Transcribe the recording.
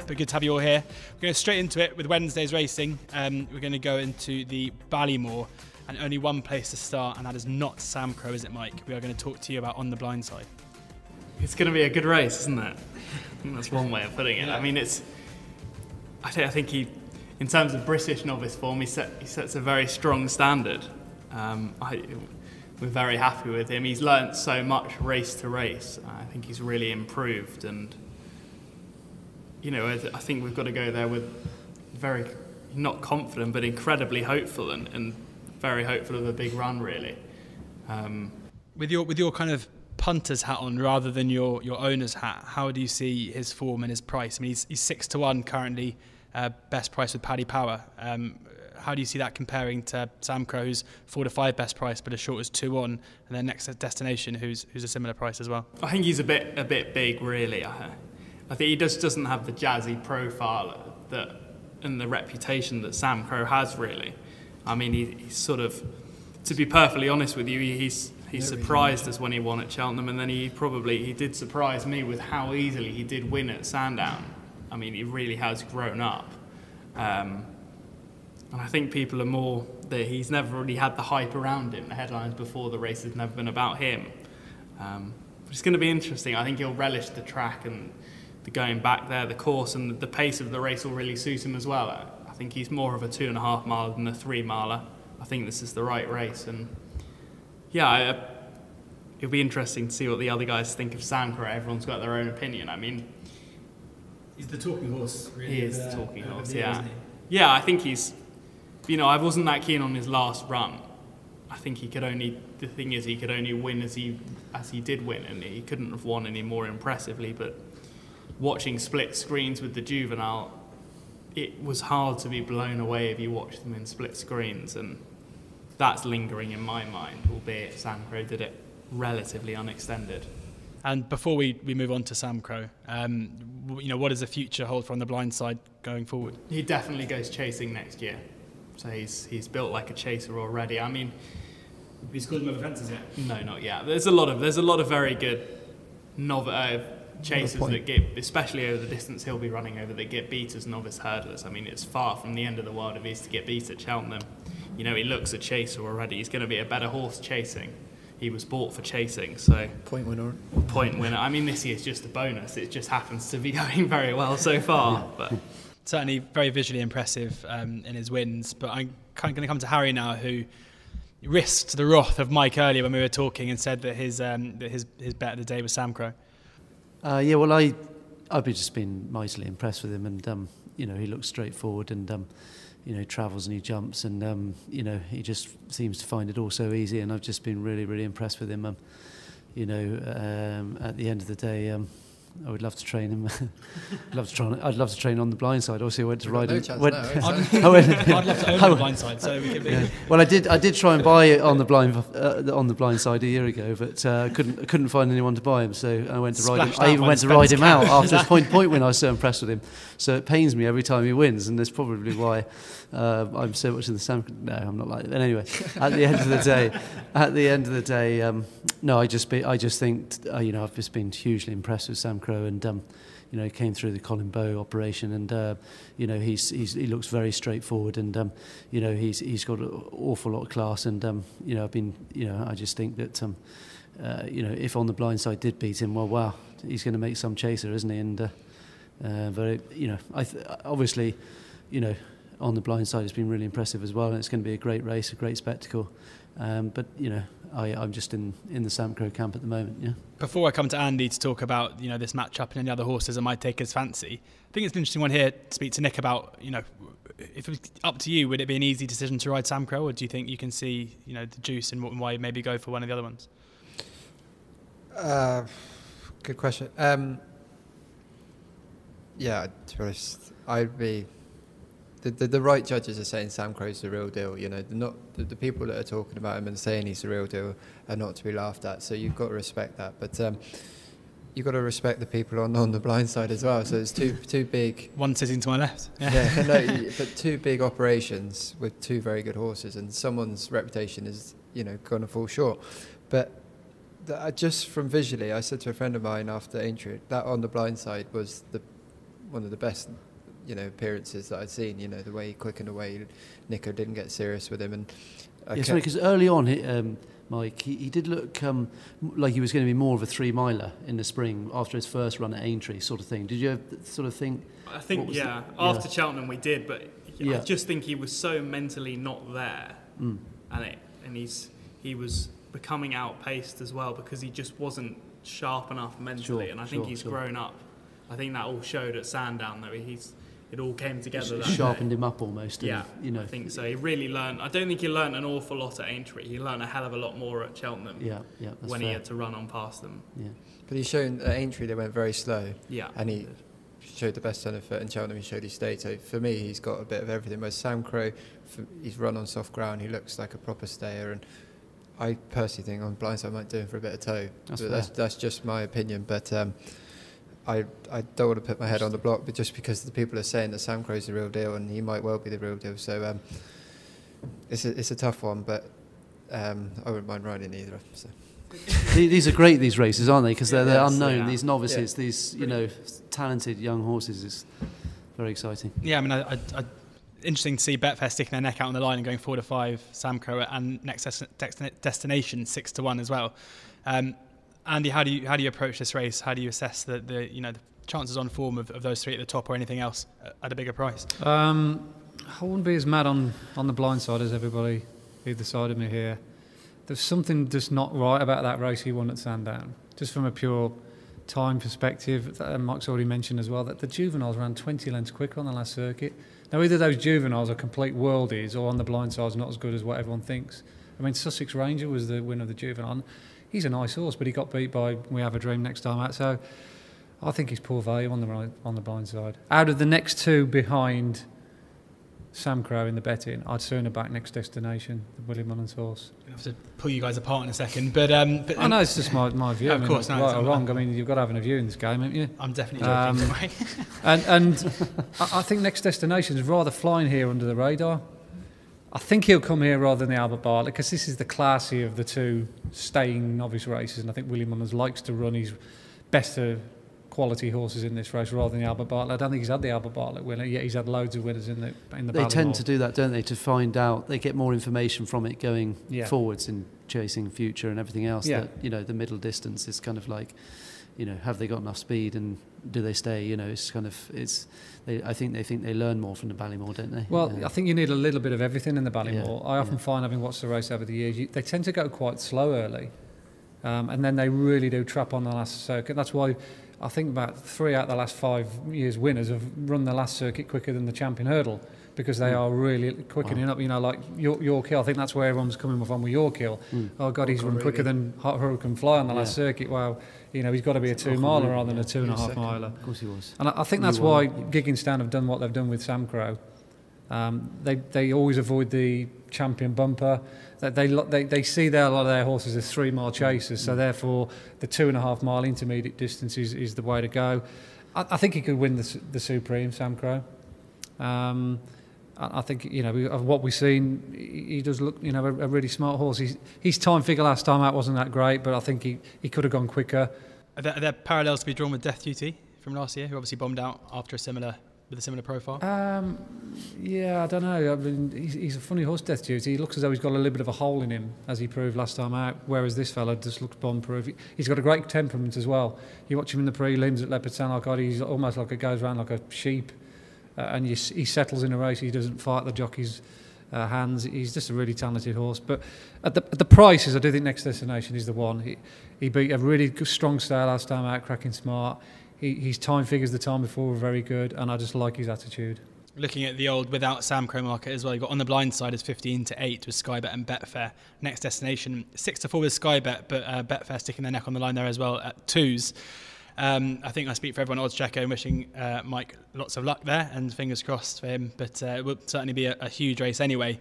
but good to have you all here. We're going straight into it with Wednesday's racing. We're going to go into the Ballymore, and only one place to start, and that is not SAMCRO, is it, Mike? We are going to talk to you about On the Blind Side. It's going to be a good race, isn't it? I think that's one way of putting it. I mean, I think he, in terms of British novice form, he sets a very strong standard. We're very happy with him. He's learnt so much race to race. I think he's really improved, and I think we've got to go there with very, not confident, but incredibly hopeful, and very hopeful of a big run, really. With your kind of punter's hat on rather than your owner's hat, how do you see his form and his price? I mean, he's 6-1 currently, best price with Paddy Power. How do you see that comparing to SAMCRO, who's 4-5 best price but as short as 2-1, and then next Destination, who's a similar price as well? I think he's a bit big, really. I think he just doesn't have the jazzy profile and the reputation that SAMCRO has, really. I mean, he's sort of, to be perfectly honest with you, he's surprised us when he won at Cheltenham, and then he did surprise me with how easily he did win at Sandown. I mean, he really has grown up. And I think people are more that he's never really had the hype around him. The headlines before the race have never been about him. It's going to be interesting. I think he'll relish the track and the going back there, the course, and the pace of the race will really suit him as well. I think he's more of a 2.5 mile than a 3 miler. I think this is the right race, and yeah, it'll be interesting to see what the other guys think of SAMCRO. Everyone's got their own opinion. I mean, he's the talking horse, really. He is the talking horse, yeah. Yeah, I think he's, I wasn't that keen on his last run. I think he could only win as he did win, and he couldn't have won any more impressively. But watching split screens with the juvenile, it was hard to be blown away if you watched them in split screens, and that's lingering in my mind, albeit SAMCRO did it relatively unextended. And before we move on to SAMCRO, what does the future hold for On the Blind Side going forward? He definitely goes chasing next year. So he's built like a chaser already. I mean, have you scored him over fences yet? No, not yet. There's a lot of very good chasers that get, especially over the distance he'll be running over, that get beat as novice hurdlers. I mean, it's far from the end of the world if he's to get beat at Cheltenham. He looks a chaser already. He's going to be a better horse chasing. He was bought for chasing, so point winner. I mean, this year's just a bonus. It just happens to be going very well so far. But certainly very visually impressive in his wins. But I'm kind of going to come to Harry now, who risked the wrath of Mike earlier when we were talking and said that his bet of the day was SAMCRO. Well, I've just been mightily impressed with him, and he looks straightforward, and travels and he jumps, and he just seems to find it all so easy, and I've just been really, really impressed with him. At the end of the day, I would love to train him. I'd love to train On the Blind Side. Also, I went to ride him. I'd love to own On the Blind Side, so we can be. Yeah. Well, I did try and buy it on the blind side a year ago, but couldn't find anyone to buy him. So I went to ride him. I even went to ride him out after his point win. I was so impressed with him. So it pains me every time he wins, and that's probably why I'm so much in the SAMCRO. No, I'm not like that. But anyway, at the end of the day, no, I just think I've just been hugely impressed with SAMCRO. And he came through the Colin Bow operation, and he looks very straightforward, and he's got an awful lot of class, and I just think that if On the Blind Side did beat him, well, wow, he's going to make some chaser, isn't he? And obviously, On the Blind Side has been really impressive as well, and it's going to be a great race, a great spectacle. But I'm just in the SAMCRO camp at the moment. Yeah. Before I come to Andy to talk about this matchup and any other horses that might take his fancy, I think it's an interesting one here to speak to Nick about. If it was up to you, would it be an easy decision to ride SAMCRO, or do you think you can see the juice and why maybe go for one of the other ones? Good question. Yeah, to be honest, I'd be. The right judges are saying SAMCRO's the real deal. The people that are talking about him and saying he's the real deal are not to be laughed at. So you've got to respect that. But you've got to respect the people on the blind side as well. So it's two big. One sitting to my left. But two big operations with two very good horses, and someone's reputation is going to fall short. But just from visually, I said to a friend of mine after Aintree that On the Blind Side was one of the best, appearances that I'd seen. The way he quickened away, Nico didn't get serious with him, and it's funny because early on, Mike, he did look like he was going to be more of a 3-miler in the spring after his first run at Aintree, sort of thing. Did you sort of think? I think after Cheltenham we did, but I just think he was so mentally not there, and he was becoming outpaced as well because he just wasn't sharp enough mentally, and I think he's grown up. I think that all showed at Sandown though. It all came together. It sharpened him up almost. Yeah, I think so. He really learned. I don't think he learned an awful lot at Aintree. He learned a hell of a lot more at Cheltenham. When he had to run on past them. Yeah, but he's shown at Aintree they went very slow. Yeah, and he showed the best centre foot, and Cheltenham he showed his state. So for me, he's got a bit of everything. Whereas SAMCRO, he's run on soft ground. He looks like a proper stayer, and I personally think on blindside I might do him for a bit of toe. That's just my opinion, but. I don't want to put my head on the block, but just because the people are saying that SAMCRO's the real deal, and he might well be the real deal. So it's a tough one, but I wouldn't mind riding either. So. These are great, these races, aren't they? Because they're unknown. These novices, these talented young horses. Is very exciting. Yeah, I mean, I interesting to see Betfair sticking their neck out on the line and going 4-5, SAMCRO and next destination 6-1 as well. Andy, how do you approach this race? How do you assess the chances on form of those three at the top or anything else at a bigger price? I wouldn't be as mad on the blind side as everybody either side of me here. There's something just not right about that race he won at Sandown, just from a pure time perspective. Mike's already mentioned as well that the juveniles ran 20 lengths quicker on the last circuit. Now either those juveniles are complete worldies or on the blind side's not as good as what everyone thinks. I mean, Sussex Ranger was the winner of the juvenile. He's a nice horse, but he got beat by We Have a Dream next time out. So I think he's poor value on the blind side. Out of the next two behind SAMCRO in the betting, I'd sooner back Next Destination, the William Mullins horse. I have to pull you guys apart in a second, but I know it's just my view. Of course, right or wrong. I mean, you've got to have a view in this game, haven't you? I'm definitely joking. and I think Next Destination is rather flying here under the radar. I think he'll come here rather than the Albert Bartlett because this is the classy of the two staying novice races, and I think William Mullins likes to run his better quality horses in this race rather than the Albert Bartlett. I don't think he's had the Albert Bartlett winner, yet he's had loads of winners in the They Ballymore. tend to do that, don't they, to find out. They get more information from it going forwards in chasing future and everything else. That the middle distance is kind of like, have they got enough speed and do they stay? It's kind of I think they learn more from the Ballymore, don't they? Well, I think you need a little bit of everything in the Ballymore. I often find, having watched the race over the years, they tend to go quite slow early, and then they really do trap on the last circuit. That's why I think about 3 out of the last 5 years winners have run the last circuit quicker than the champion hurdle because they are really quickening up. Like York Hill, I think that's where everyone's coming from with York Hill. Oh God, he's run quicker than Hot Hurricane Fly on the last circuit. Wow. He's got to be a 2-miler rather than a 2.5 miler. Of course he was. And I think that's why Gigginstown have done what they've done with SAMCRO. They always avoid the champion bumper. They see a lot of their horses as 3-mile chasers, so therefore the 2.5 mile intermediate distance is the way to go. I think he could win the Supreme, SAMCRO. I think of what we've seen, he does look a really smart horse. His time figure last time out wasn't that great, but I think he could have gone quicker. Are there parallels to be drawn with Death Duty from last year, who obviously bombed out after a similar profile? Yeah, I don't know. I mean, he's a funny horse, Death Duty. He looks as though he's got a little bit of a hole in him, as he proved last time out, whereas this fella just looks bomb-proof. He's got a great temperament as well. You watch him in the prelims at Leopardstown, he's almost like goes around like a sheep, and he settles in a race. He doesn't fight the jockey's hands. He's just a really talented horse. But at the prices, I do think Next Destination is the one. He beat a really good, strong style last time out, cracking smart. His time figures the time before were very good, and I just like his attitude. Looking at the old without SAMCRO market as well, you've got on the blind side is 15-8 with Skybet and Betfair. Next Destination 6-4 with Skybet, but Betfair sticking their neck on the line there as well at 2s. I think I speak for everyone at Oddschecker and wishing Mike lots of luck there and fingers crossed for him, but it will certainly be a huge race anyway.